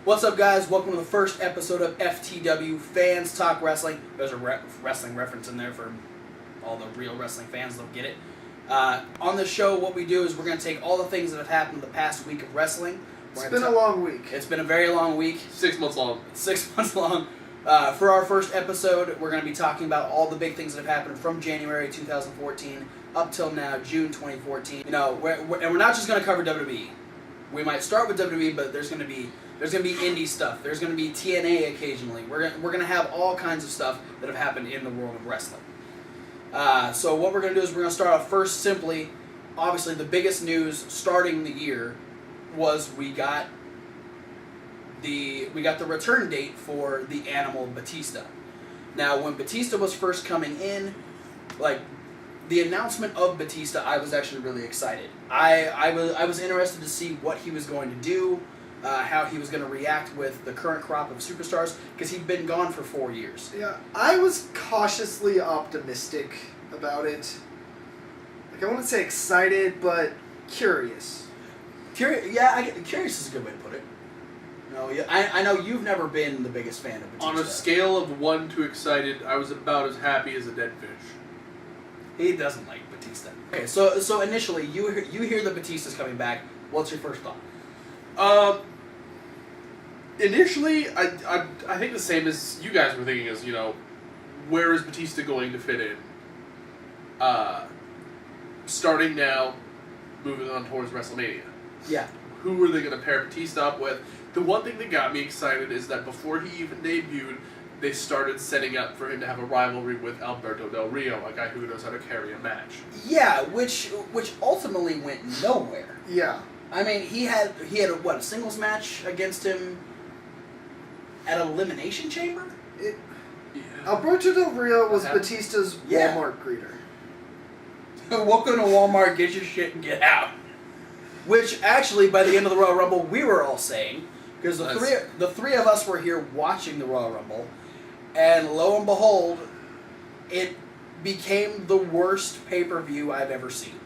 What's up, guys? Welcome to the first episode of FTW, Fans Talk Wrestling. There's a wrestling reference in there for all the real wrestling fans. They'll get it. On this show, what we do is we're going to take all the things that have happened the past week of wrestling. It's been a long week. It's been a very long week. 6 months long. 6 months long. For our first episode, we're going to be talking about all the big things that have happened from January 2014 up till now, June 2014. You know, and we're not just going to cover WWE. We might start with WWE, but there's going to be indie stuff. There's going to be TNA occasionally. We're going to have all kinds of stuff that have happened in the world of wrestling. So what we're going to do is we're going to start off first simply. Obviously, the biggest news starting the year was we got the return date for the Animal Batista. Now, when Batista was first coming in, like the announcement of Batista, I was actually really excited. I was interested to see what he was going to do. How he was going to react with the current crop of superstars, because he'd been gone for 4 years. Yeah, I was cautiously optimistic about it. Like, I wouldn't say excited, but curious. Curious is a good way to put it. No, yeah, I know you've never been the biggest fan of Batista. On a scale of 1 to excited, I was about as happy as a dead fish. He doesn't like Batista. Okay, so initially, you hear that Batista's coming back. What's your first thought? Initially, I think the same as you guys were thinking is, where is Batista going to fit in? Starting now, moving on towards WrestleMania. Yeah. Who are they going to pair Batista up with? The one thing that got me excited is that before he even debuted, they started setting up for him to have a rivalry with Alberto Del Rio, a guy who knows how to carry a match. Yeah, which ultimately went nowhere. Yeah. I mean, he had a singles match against him at Elimination Chamber? Yeah. Alberto Del Rio was Batista's Walmart greeter. Welcome to Walmart, get your shit and get out. Which, actually, by the end of the Royal Rumble, we were all saying, because the three of us were here watching the Royal Rumble, and lo and behold, it became the worst pay-per-view I've ever seen.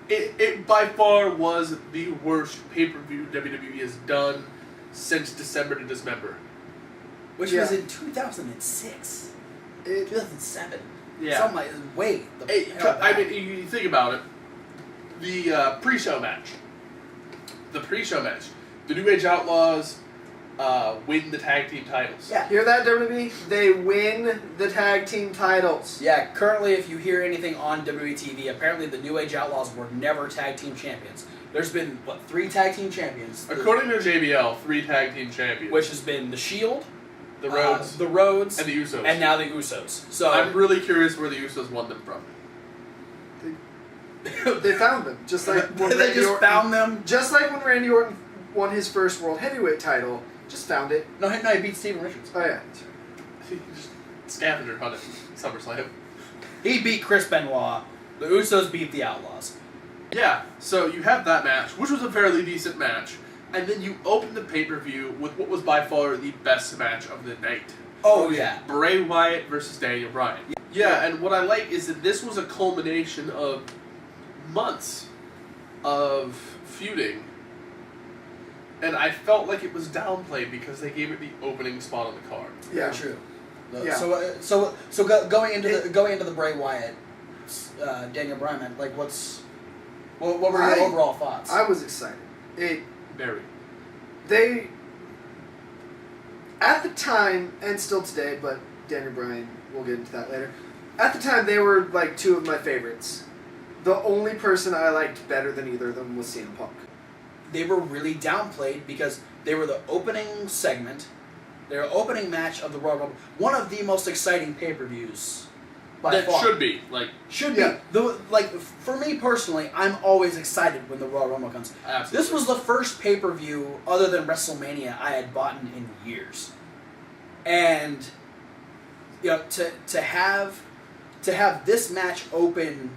It by far was the worst pay-per-view WWE has done since December to Dismember. Which was in 2006. 2007. Yeah. Something like wait. I mean, you think about it. The pre-show match. The New Age Outlaws win the tag team titles. Yeah. Hear that, WWE? They win the tag team titles. Yeah, currently, if you hear anything on WWE TV, apparently the New Age Outlaws were never tag team champions. There's been, 3 tag team champions? According to JBL, 3 tag team champions. Which has been The Shield, the Rhodes, and the Usos. And now the Usos. So I'm really curious where the Usos won them from. They found them. Just like when found them? Just like when Randy Orton won his first World Heavyweight title. Just found it. No, he beat Steven Richards. Oh, yeah. He just scavenger hunted SummerSlam. He beat Chris Benoit. The Usos beat the Outlaws. Yeah, so you have that match, which was a fairly decent match, and then you open the pay-per-view with what was by far the best match of the night. Oh, yeah. Bray Wyatt versus Daniel Bryan. Yeah, and what I like is that this was a culmination of months of feuding, and I felt like it was downplayed because they gave it the opening spot on the card. Yeah, true. Yeah. So going into the Bray Wyatt, Daniel Bryan match, like what were your overall thoughts? I was excited. They at the time, and still today, but Daniel Bryan, we'll get into that later. At the time, they were like 2 of my favorites. The only person I liked better than either of them was CM Punk. They were really downplayed because they were the opening segment, their opening match of the Royal Rumble, one of the most exciting pay-per-views by far. Should be. Should be. For me personally, I'm always excited when the Royal Rumble comes. Absolutely. This was the first pay-per-view other than WrestleMania I had bought in years. And to have this match open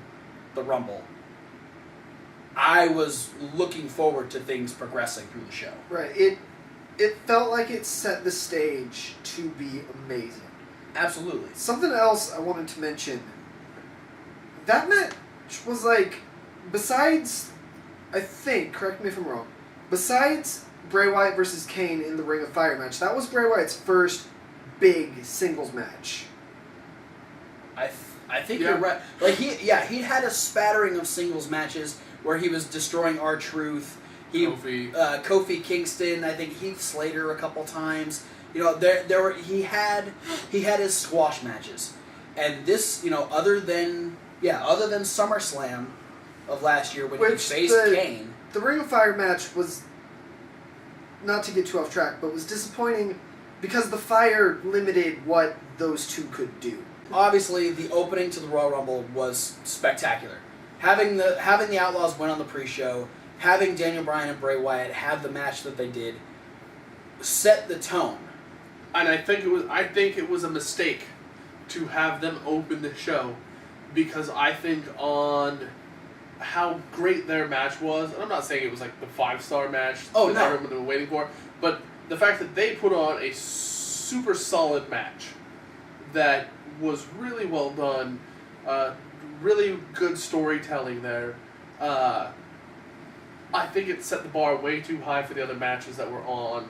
the Rumble, I was looking forward to things progressing through the show. Right. It felt like it set the stage to be amazing. Absolutely. Something else I wanted to mention. That match was besides, I think, correct me if I'm wrong, besides Bray Wyatt versus Kane in the Ring of Fire match. That was Bray Wyatt's first big singles match. I think you're right. Like he'd had a spattering of singles matches where he was destroying R-Truth. Kofi Kingston, I think Heath Slater a couple times. He had his squash matches, and this, other than SummerSlam of last year when he faced Kane. The Ring of Fire match was, not to get too off track, but was disappointing because the fire limited what those two could do. Obviously, the opening to the Royal Rumble was spectacular. Having the Outlaws win on the pre-show, having Daniel Bryan and Bray Wyatt have the match that they did, set the tone. And I think it was a mistake to have them open the show, because I think on how great their match was, and I'm not saying it was like the 5-star match that everyone had been waiting for, but the fact that they put on a super solid match that was really well done, really good storytelling there. I think it set the bar way too high for the other matches that were on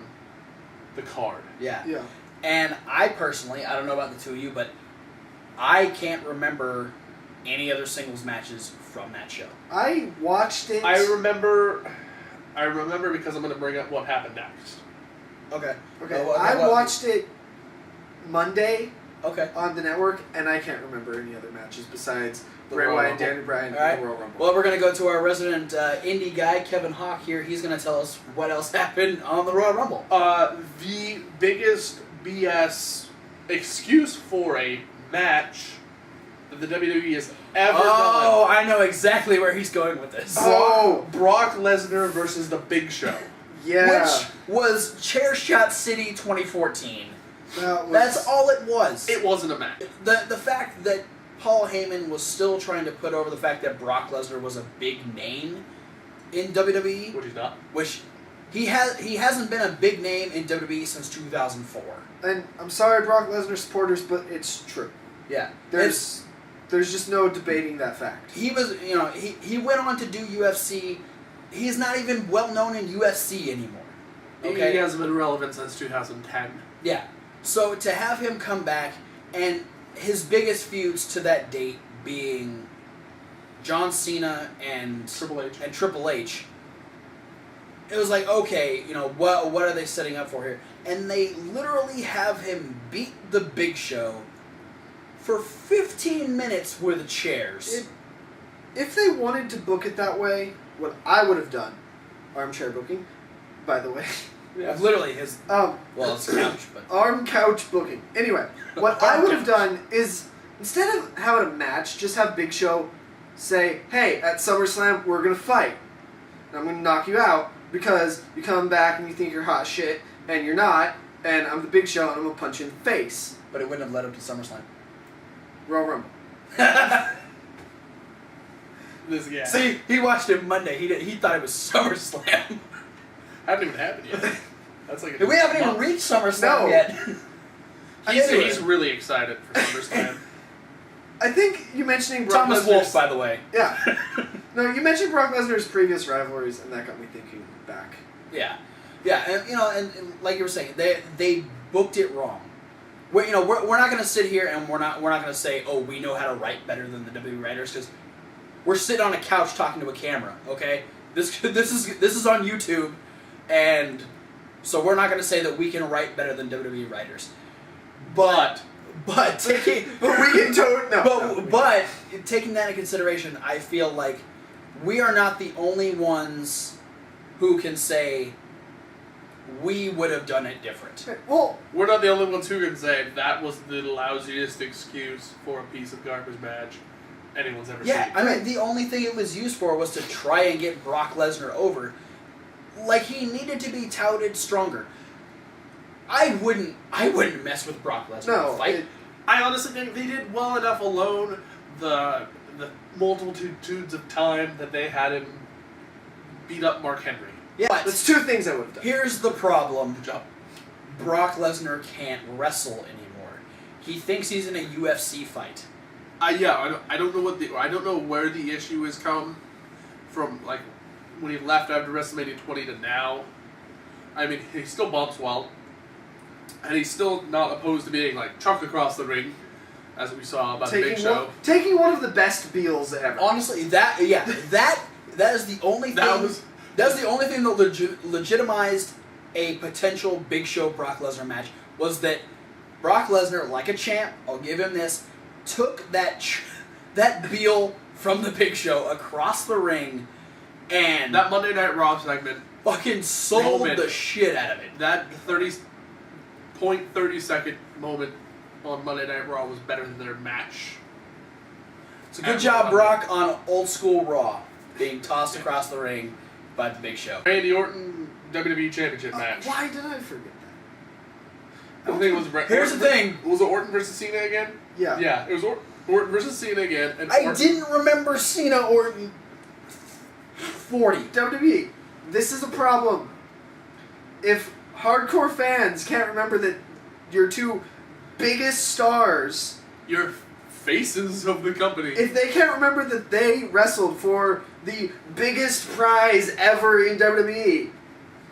the card. Yeah. And I personally, I don't know about the two of you, but I can't remember any other singles matches from that show. I watched it. I remember because I'm going to bring up what happened next. Okay. I watched it Monday. Okay. On the network, and I can't remember any other matches besides Bray Wyatt and Daniel Bryan in the Royal Rumble. Well, we're going to go to our resident indie guy, Kevin Hawk here. He's going to tell us what else happened on the Royal Rumble. The biggest BS excuse for a match that the WWE has ever done. Oh, I know exactly where he's going with this. Brock Lesnar versus The Big Show. Yeah. Which was Chair Shot City 2014. That's all it was. It wasn't a match. The fact that Paul Heyman was still trying to put over the fact that Brock Lesnar was a big name in WWE. Which he's not. Which he hasn't been a big name in WWE since 2004. And I'm sorry, Brock Lesnar supporters, but it's true. Yeah. There's just no debating that fact. He was, he went on to do UFC. He's not even well known in UFC anymore. Okay? He hasn't been relevant since 2010. Yeah. So to have him come back, and his biggest feuds to that date being John Cena and Triple H, it was like, okay, what are they setting up for here? And they literally have him beat the Big Show for 15 minutes with chairs. If they wanted to book it that way, what I would have done, armchair booking, by the way. Yeah. Literally his it's couch, but arm couch booking. Anyway, what I would have done is, instead of having a match, just have Big Show say, "Hey, at SummerSlam we're gonna fight, and I'm gonna knock you out because you come back and you think you're hot shit, and you're not, and I'm the Big Show and I'm gonna punch you in the face." But it wouldn't have led up to SummerSlam. Royal Rumble. This guy. See, he watched it Monday. He thought it was SummerSlam. Hasn't even happened yet. That's like we haven't even reached SummerSlam yet. He's really excited for SummerSlam. I think you mentioning Brock Thomas Lesnar's... Wolfe, by the way. Yeah. No, you mentioned Brock Lesnar's previous rivalries, and that got me thinking back. Yeah, and like you were saying, they booked it wrong. We're not going to sit here and we're not going to say, oh, we know how to write better than the WWE writers, because we're sitting on a couch talking to a camera. Okay, this is on YouTube. And so we're not going to say that we can write better than WWE writers, but taking that into consideration, I feel like we are not the only ones who can say we would have done it different. Well, we're not the only ones who can say that was the lousiest excuse for a piece of garbage match anyone's ever seen. Yeah, I mean, the only thing it was used for was to try and get Brock Lesnar over. Like, he needed to be touted stronger. I wouldn't mess with Brock Lesnar in a fight. I honestly think they did well enough alone. The multitudes of time that they had him beat up Mark Henry. Yeah, that's two things I would have done. Here's the problem. Good job. Brock Lesnar can't wrestle anymore. He thinks he's in a UFC fight. I don't know where the issue has come from, like when he left after WrestleMania 20 to now, I mean, he still bumps well, and he's still not opposed to being like chucked across the ring, as we saw about the Big Show. Taking one of the best Beals ever. Honestly, that is the only thing. That's the only thing that legitimized a potential Big Show Brock Lesnar match, was that Brock Lesnar, like a champ, I'll give him this, took that Beal from the Big Show across the ring, and that Monday Night Raw segment fucking sold the shit out of it. That 30 second moment on Monday Night Raw was better than their match. So good job, Brock, on old school Raw, being tossed across the ring by the Big Show. Randy Orton WWE Championship match. Why did I forget that? I think it was. Here's the thing. Was it Orton versus Cena again? Yeah. Yeah, it was Orton versus Cena again. And I didn't remember Cena Orton 40. WWE, this is a problem. If hardcore fans can't remember that your two biggest stars, your faces of the company, if they can't remember that they wrestled for the biggest prize ever in WWE,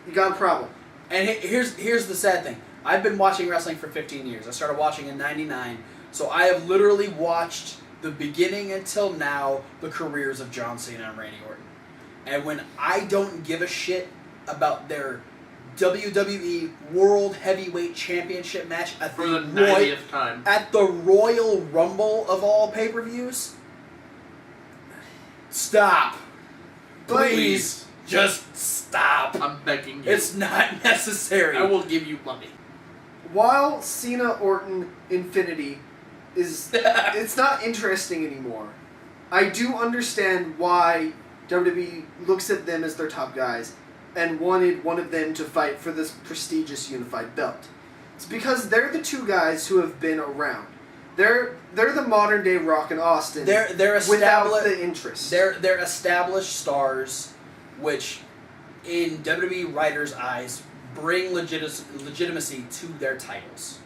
you got a problem. And here's the sad thing. I've been watching wrestling for 15 years. I started watching in 99, so I have literally watched the beginning until now the careers of John Cena and Randy Orton. And when I don't give a shit about their WWE World Heavyweight Championship match at for the 90th time at the Royal Rumble of all pay-per-views, stop. Please, just stop. I'm begging you. It's not necessary. I will give you money. While Cena Orton Infinity is it's not interesting anymore, I do understand why WWE looks at them as their top guys and wanted one of them to fight for this prestigious unified belt. It's because they're the two guys who have been around. They're the modern day Rock and Austin. They're without the interest. They're established stars, which in WWE writers' eyes bring legitimacy to their titles.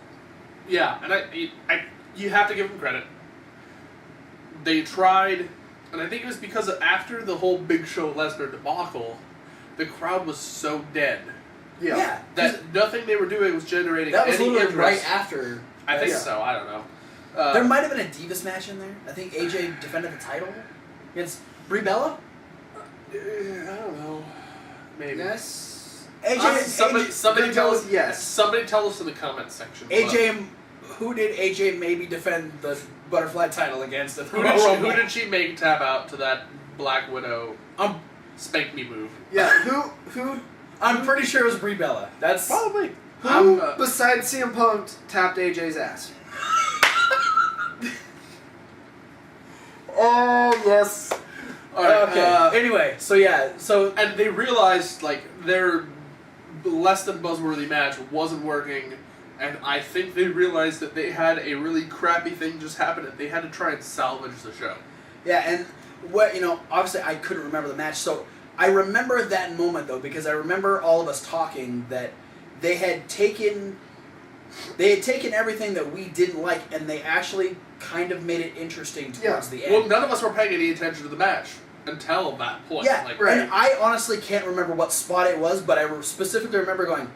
Yeah, and you have to give them credit. They tried, and I think it was because after the whole Big Show Lesnar debacle, the crowd was so dead. Yeah. That nothing they were doing was generating that was any literally interest. right after. I think so. I don't know. There might have been a Divas match in there. I think AJ defended the title against Brie Bella. I don't know. Maybe. Yes. Somebody tell us. Yes. Somebody tell us in the comments section. Who did AJ maybe defend the butterfly title against? Who did she make tap out to that Black Widow spank me move? Yeah. Who? I'm pretty sure it was Brie Bella. That's probably. Who besides CM Punk tapped AJ's ass? Oh yes. All right, okay. Anyway, and they realized like their less than buzzworthy match wasn't working, and I think they realized that they had a really crappy thing just happen, and they had to try and salvage the show. Yeah, and obviously I couldn't remember the match, so I remember that moment though because I remember all of us talking that they had taken everything that we didn't like and they actually kind of made it interesting towards the end. Well, none of us were paying any attention to the match until that point. Yeah, right. And I honestly can't remember what spot it was, but I specifically remember going,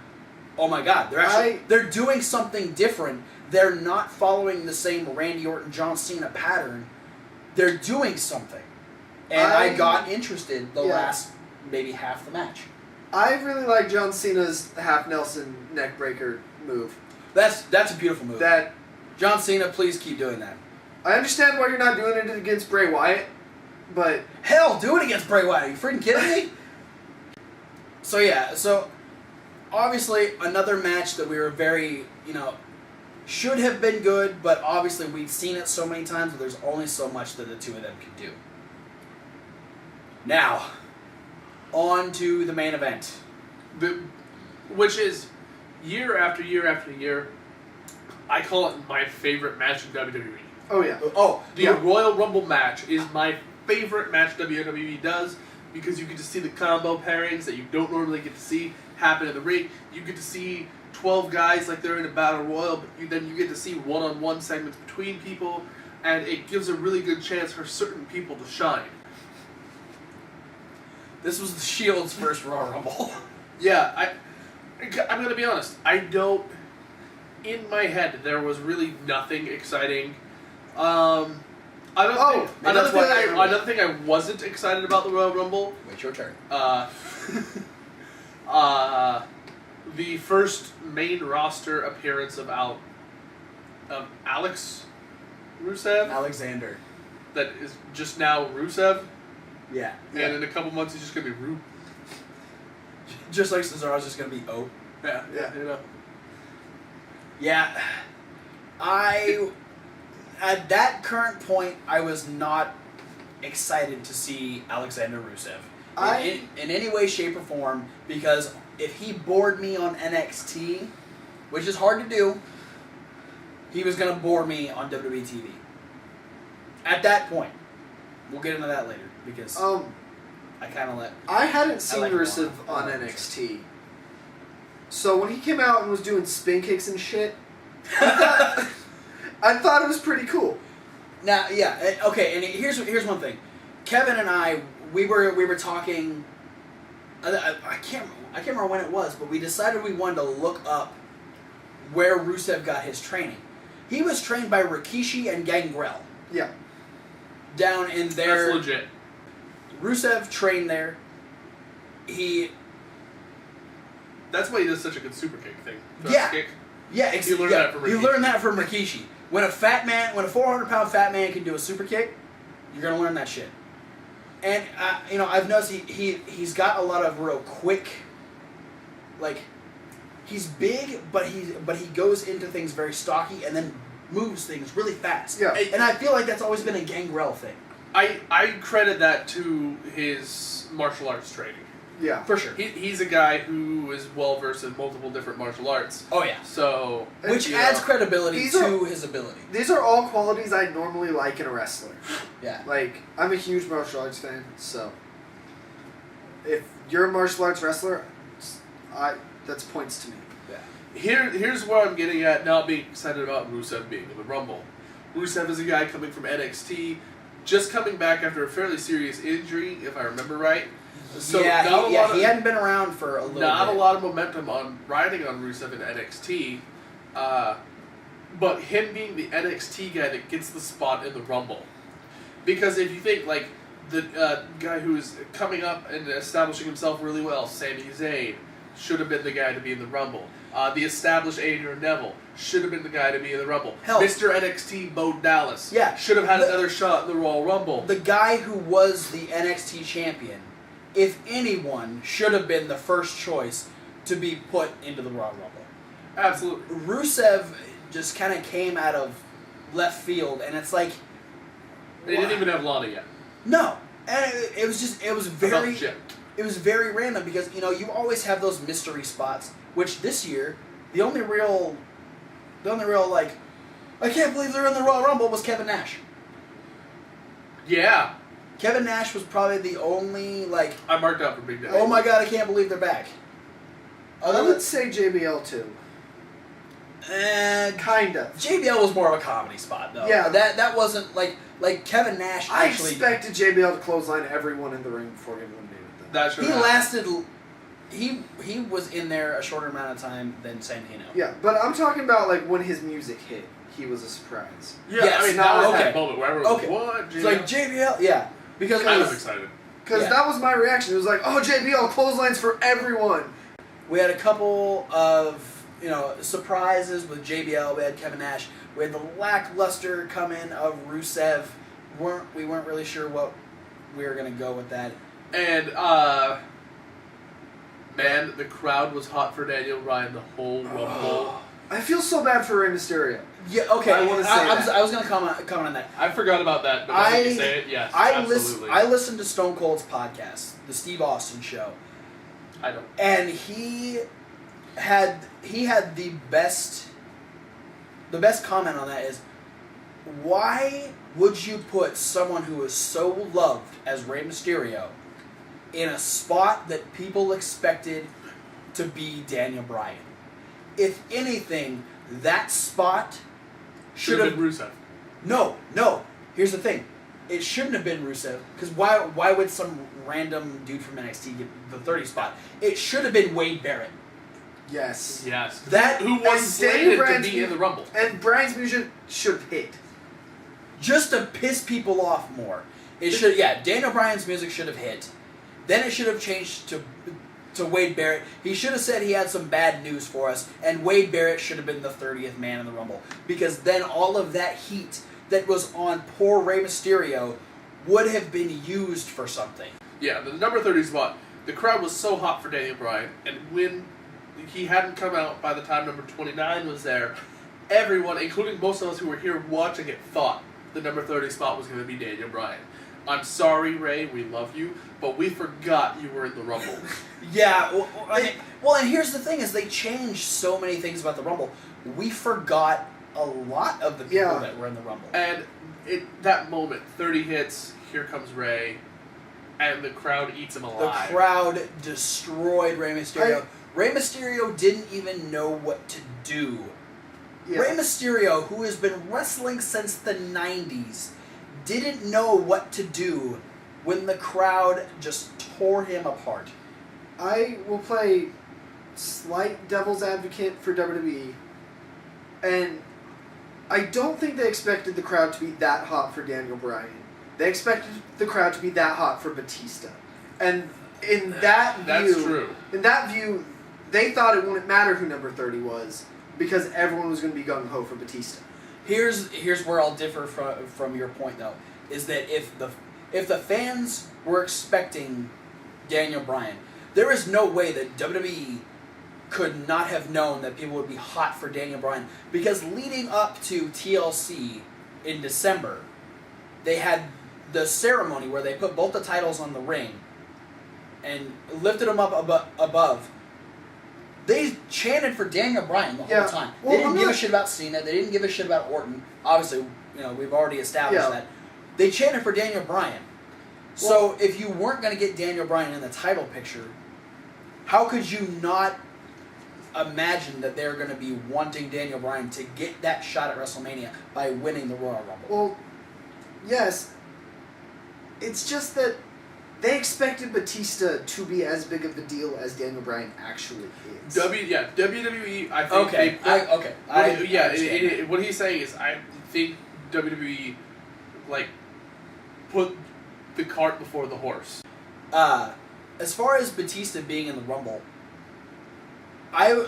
"Oh my God, they're doing something different. They're not following the same Randy Orton, John Cena pattern. They're doing something." And I got interested the last maybe half the match. I really like John Cena's half Nelson neck breaker move. That's a beautiful move. John Cena, please keep doing that. I understand why you're not doing it against Bray Wyatt, but hell, do it against Bray Wyatt. Are you freaking kidding me? So obviously another match that we were very, should have been good, but obviously we've seen it so many times that there's only so much that the two of them can do. Now, on to the main event. Which is, year after year after year, I call it my favorite match in WWE. Oh, yeah. The Royal Rumble match is my favorite match WWE does because you get to see the combo pairings that you don't normally get to see happen in the ring. You get to see 12 guys like they're in a battle royal, but then you get to see one-on-one segments between people, and it gives a really good chance for certain people to shine. This was the Shield's first Royal Rumble. Yeah, I'm gonna be honest. I don't. In my head, there was really nothing exciting. Another thing I wasn't excited about the Royal Rumble. Wait your turn. The first main roster appearance of Alex Rusev. Alexander. That is just now Rusev. Yeah. And in a couple months, he's just gonna be Ru. Just like Cesaro's just gonna be O. Yeah. Yeah. You know. Yeah. At that current point, I was not excited to see Alexander Rusev in any way, shape, or form, because if he bored me on NXT, which is hard to do, he was going to bore me on WWE TV. At that point. We'll get into that later, because I kind of let... I hadn't seen like Rusev on NXT. So when he came out and was doing spin kicks and shit, I thought it was pretty cool. Now, yeah, okay, and here's one thing. Kevin and I, we were talking. I can't remember when it was, but we decided we wanted to look up where Rusev got his training. He was trained by Rikishi and Gangrel. Yeah. Down in there. That's legit. Rusev trained there. That's why he does such a good super kick thing. Yeah. Kick. Yeah, He learned that from Rikishi. He learned that from Rikishi. When a 400-pound fat man can do a super kick, you're gonna learn that shit. And I've noticed he's got a lot of real quick, like, he's big, but he goes into things very stocky and then moves things really fast. Yeah. And I feel like that's always been a Gangrel thing. I credit that to his martial arts training. Yeah. For sure. He's a guy who is well versed in multiple different martial arts. Oh yeah. So Which adds credibility to his ability. These are all qualities I normally like in a wrestler. Yeah. Like, I'm a huge martial arts fan, so if you're a martial arts wrestler, that's points to me. Yeah. Here's where I'm getting at not being excited about Rusev being in the Rumble. Rusev is a guy coming from NXT, just coming back after a fairly serious injury, if I remember right. So he hadn't been around for a little bit. Not a lot of momentum on riding on Rusev in NXT, but him being the NXT guy that gets the spot in the Rumble. Because if you think, like, the guy who's coming up and establishing himself really well, Sami Zayn, should have been the guy to be in the Rumble. The established Adrian Neville should have been the guy to be in the Rumble. Hell, Mr. NXT Bo Dallas should have had another shot in the Royal Rumble. The guy who was the NXT champion, if anyone, should have been the first choice to be put into the Royal Rumble. Absolutely. Rusev just kind of came out of left field, and it's like... They didn't even have Lana yet. No. And it was very random because, you always have those mystery spots, which this year, the only real, like, I can't believe they're in the Royal Rumble was Kevin Nash. Yeah. Kevin Nash was probably the only, like... I marked out for Big Daddy. Oh my god, I can't believe they're back. I would say JBL too. Kind of. JBL was more of a comedy spot, though. Yeah. That wasn't, like Kevin Nash actually... I expected JBL to clothesline everyone in the ring before getting eliminated. That should He happen. lasted... He was in there a shorter amount of time than Santino. Yeah, but I'm talking about, like, when his music hit, he was a surprise. Yeah, Yes, I mean, that was okay. that moment where everyone was Okay. what? It's like, JBL... Yeah. Because Kind of excited. Because that was my reaction. It was like, oh, JBL, clotheslines for everyone. We had a couple of, surprises with JBL. We had Kevin Nash. We had the lackluster come in of Rusev. We weren't really sure what we were going to go with that. And, man, the crowd was hot for Daniel Bryan the whole Rumble. I feel so bad for Rey Mysterio. Yeah, okay. I wanna say that. I was going to comment on that. I forgot about that, but now that you say it, yes, absolutely. I listened to Stone Cold's podcast, the Steve Austin Show. I don't. And he had the best comment on that is, why would you put someone who is so loved as Rey Mysterio in a spot that people expected to be Daniel Bryan? If anything, that spot should have been Rusev. No. Here's the thing. It shouldn't have been Rusev, because why would some random dude from NXT get the 30 spot? It should have been Wade Barrett. Yes. Yes. That- who was and Daniel slated to Bryan's be in the Rumble. And Bryan's music should have hit. Just to piss people off more. It should, yeah, Daniel Bryan's music should have hit. Then it should have changed to Wade Barrett. He should have said he had some bad news for us, and Wade Barrett should have been the 30th man in the Rumble. Because then all of that heat that was on poor Rey Mysterio would have been used for something. Yeah, the number 30 spot. The crowd was so hot for Daniel Bryan, and when he hadn't come out by the time number 29 was there, everyone, including most of us who were here watching it, thought the number 30 spot was going to be Daniel Bryan. I'm sorry, Ray, we love you, but we forgot you were in the Rumble. Yeah, well, and here's the thing, is they changed so many things about the Rumble. We forgot a lot of the people that were in the Rumble. And that moment, 30 hits, here comes Ray, and the crowd eats him alive. The crowd destroyed Rey Mysterio. Rey Mysterio didn't even know what to do. Yeah. Rey Mysterio, who has been wrestling since the 90s, didn't know what to do when the crowd just tore him apart. I will play slight devil's advocate for WWE, and I don't think they expected the crowd to be that hot for Daniel Bryan. They expected the crowd to be that hot for Batista. And in that view, That's true. In that view, they thought it wouldn't matter who number 30 was because everyone was going to be gung-ho for Batista. Here's where I'll differ from your point, though, is that if the fans were expecting Daniel Bryan, there is no way that WWE could not have known that people would be hot for Daniel Bryan, because leading up to TLC in December, they had the ceremony where they put both the titles on the ring and lifted them up above. They chanted for Daniel Bryan the whole time. Well, They didn't give a shit about Cena. They didn't give a shit about Orton. Obviously, we've already established that. They chanted for Daniel Bryan. So if you weren't going to get Daniel Bryan in the title picture, how could you not imagine that they're going to be wanting Daniel Bryan to get that shot at WrestleMania by winning the Royal Rumble? Well, yes. It's just that they expected Batista to be as big of a deal as Daniel Bryan actually is. WWE, I think what he's saying is, I think WWE, put the cart before the horse. As far as Batista being in the Rumble, I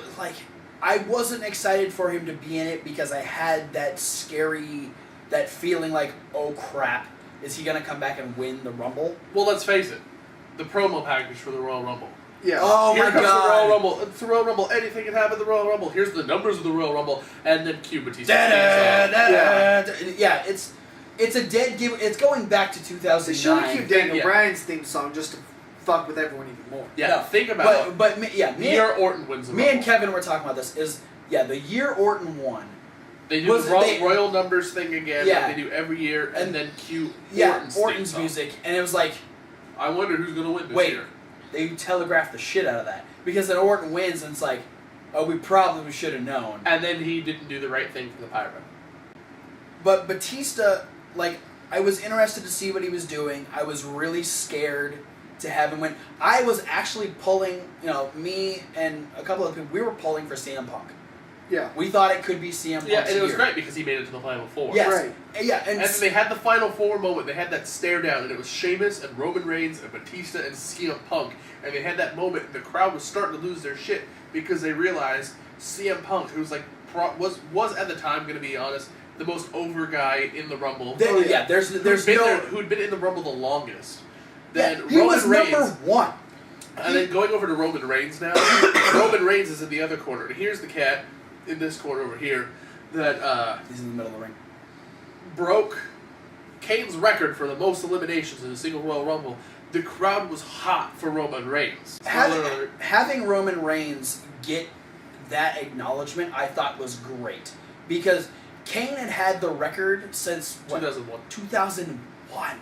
wasn't excited for him to be in it because I had that feeling like, oh crap, is he going to come back and win the Rumble? Well, let's face it, the promo package for the Royal Rumble. Yeah. Oh Here my comes god. the Royal Rumble. It's the Royal Rumble. Anything can happen at the Royal Rumble. Here's the numbers of the Royal Rumble, and then cue Batista. Yeah, it's a dead give. It's going back to 2009. They should have queued Daniel Bryan's theme song just to fuck with everyone even more. Yeah, No, think about but year Orton wins the me Rumble. and Kevin were talking about this. The year Orton won. They do the Royal numbers thing again, like they do every year, and then cue Orton's music, and it was like, I wonder who's going to win this year. They telegraphed the shit out of that. Because then Orton wins, and it's like, oh, we probably should have known. And then he didn't do the right thing for the Pyro. But Batista, I was interested to see what he was doing. I was really scared to have him win. I was actually pulling, me and a couple of people, we were pulling for CM Punk. Yeah. We thought it could be CM Punk's Yeah, and it was year. great because he made it to the Final Four. Yes. Right. Yeah, And then they had the Final Four moment. They had that stare down, and it was Sheamus and Roman Reigns and Batista and CM Punk. And they had that moment, and the crowd was starting to lose their shit because they realized CM Punk, who's was at the time, going to be honest, the most over guy in the Rumble. There's who'd been in the Rumble the longest. Then he Roman was Reigns, number one. And then going over to Roman Reigns now, Roman Reigns is in the other corner. And here's the cat in this corner over here that He's in the middle of the ring. broke Kane's record for the most eliminations in a single Royal Rumble. The crowd was hot for Roman Reigns. Having Roman Reigns get that acknowledgement, I thought was great. Because Kane had the record since, 2001. 2001.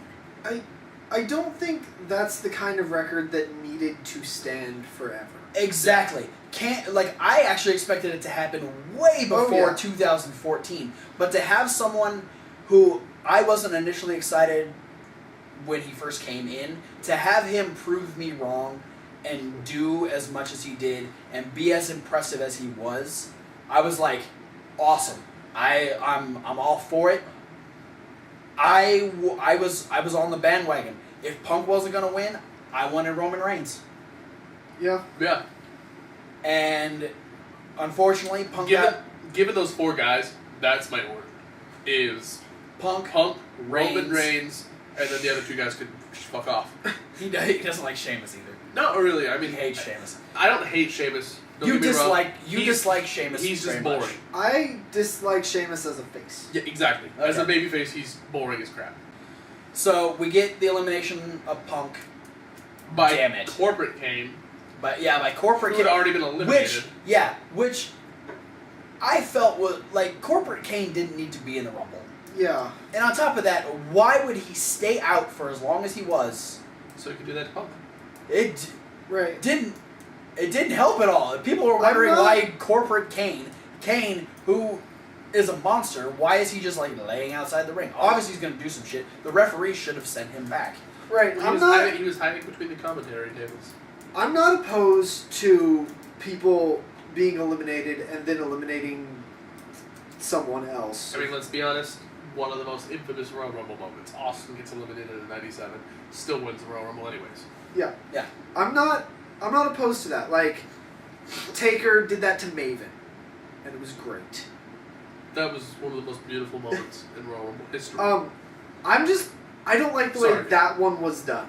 I don't think that's the kind of record that needed to stand forever. Exactly. I actually expected it to happen way before 2014. But to have someone who I wasn't initially excited when he first came in, to have him prove me wrong and do as much as he did and be as impressive as he was, I was like, awesome. I'm all for it. I was on the bandwagon. If Punk wasn't gonna win, I wanted Roman Reigns. Yeah. Yeah. And unfortunately, Punk Given those 4 guys, that's my order. Is Punk, Roman Reigns, and then the other 2 guys could fuck off. He doesn't like Sheamus either. Not really. I mean, He hates Sheamus. I don't hate Sheamus. Don't You get me wrong. dislike Sheamus. He's just very boring. much. I dislike Sheamus as a face. Yeah, exactly. As a Okay. babyface, he's boring as crap. So we get the elimination of Punk. By Damn it. Corporate Kane, By corporate who had Kane, already been eliminated. which I felt was like corporate Kane didn't need to be in the Rumble. Yeah. And on top of that, why would he stay out for as long as he was? So he could do that to Punk. It Right. didn't help at all. People were wondering why corporate Kane, who is a monster, why is he just like laying outside the ring? Obviously he's going to do some shit. The referee should have sent him back. Right. He was hiding between the commentary tables. I'm not opposed to people being eliminated and then eliminating someone else. I mean, let's be honest. One of the most infamous Royal Rumble moments. Austin gets eliminated in '97, still wins the Royal Rumble anyways. Yeah. Yeah. I'm not opposed to that. Like, Taker did that to Maven, and it was great. That was one of the most beautiful moments in Royal Rumble history. I don't like the way that one was done.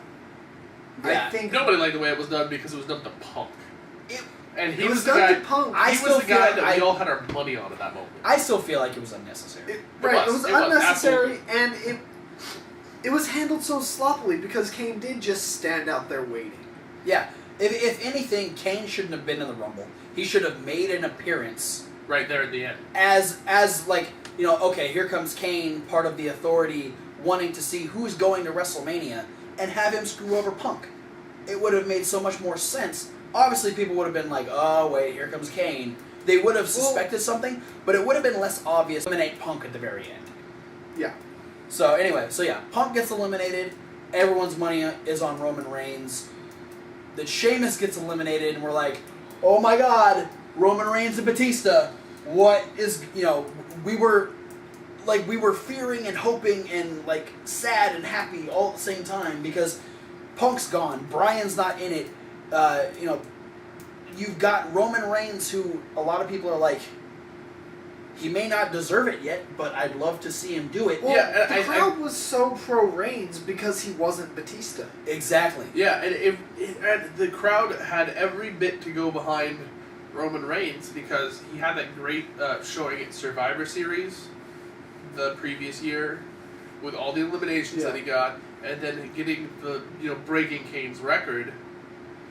Yeah. I think Nobody liked the way it was done because it was done to Punk. And he it was the done guy. to Punk. I He still was the feel guy like that we all had our money on at that moment. I still feel like it was unnecessary. It was It was, unnecessary, and it was handled so sloppily because Kane did just stand out there waiting. Yeah. If anything, Kane shouldn't have been in the Rumble. He should have made an appearance Right there at the end. as like, you know, okay, here comes Kane, part of the Authority, wanting to see who's going to WrestleMania, and have him screw over Punk. It would have made so much more sense. Obviously, people would have been like, oh, wait, here comes Kane. They would have suspected something, but it would have been less obvious to eliminate Punk at the very end. Yeah. So anyway, Punk gets eliminated. Everyone's money is on Roman Reigns. Then Sheamus gets eliminated, and we're like, oh my God, Roman Reigns and Batista. What is, you know, we were fearing and hoping and like sad and happy all at the same time because Punk's gone, Bryan's not in it. You know, you've got Roman Reigns, who a lot of people are like, he may not deserve it yet, but I'd love to see him do it. Well, Yeah, the crowd was so pro Reigns because he wasn't Batista. Exactly. Yeah, and the crowd had every bit to go behind Roman Reigns because he had that great showing at Survivor Series the previous year with all the eliminations that he got, and then getting the breaking Kane's record.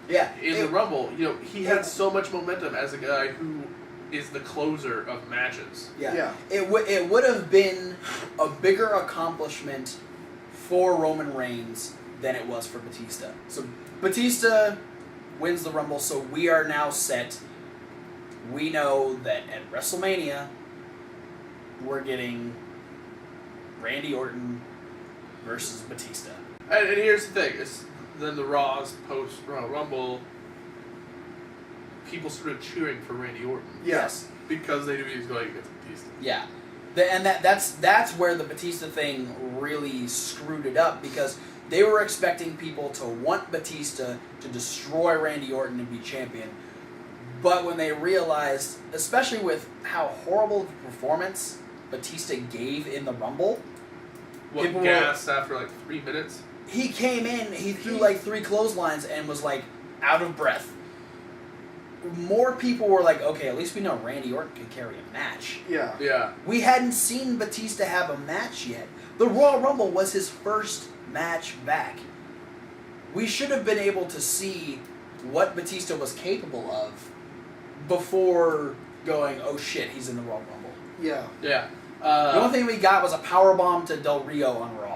Yeah. In the Rumble, he had so much momentum as a guy who is the closer of matches. Yeah. It would have been a bigger accomplishment for Roman Reigns than it was for Batista. So Batista wins the Rumble, so we are now set. We know that at WrestleMania, we're getting Randy Orton versus Batista. And here's the thing: then the Raws post Royal Rumble, people started cheering for Randy Orton. Yes. Because they knew he was going against Batista. Yeah. And that's where the Batista thing really screwed it up, because they were expecting people to want Batista to destroy Randy Orton and be champion. But when they realized, especially with how horrible of a performance Batista gave in the Rumble, What, gassed after like 3 minutes? he came in, he threw like 3 clotheslines and was like out of breath. More people were like, okay, at least we know Randy Orton can carry a match. Yeah. Yeah. We hadn't seen Batista have a match yet. The Royal Rumble was his first match back. We should have been able to see what Batista was capable of before going, oh shit, he's in the Royal Rumble. Yeah. Yeah. The only thing we got was a powerbomb to Del Rio on Raw.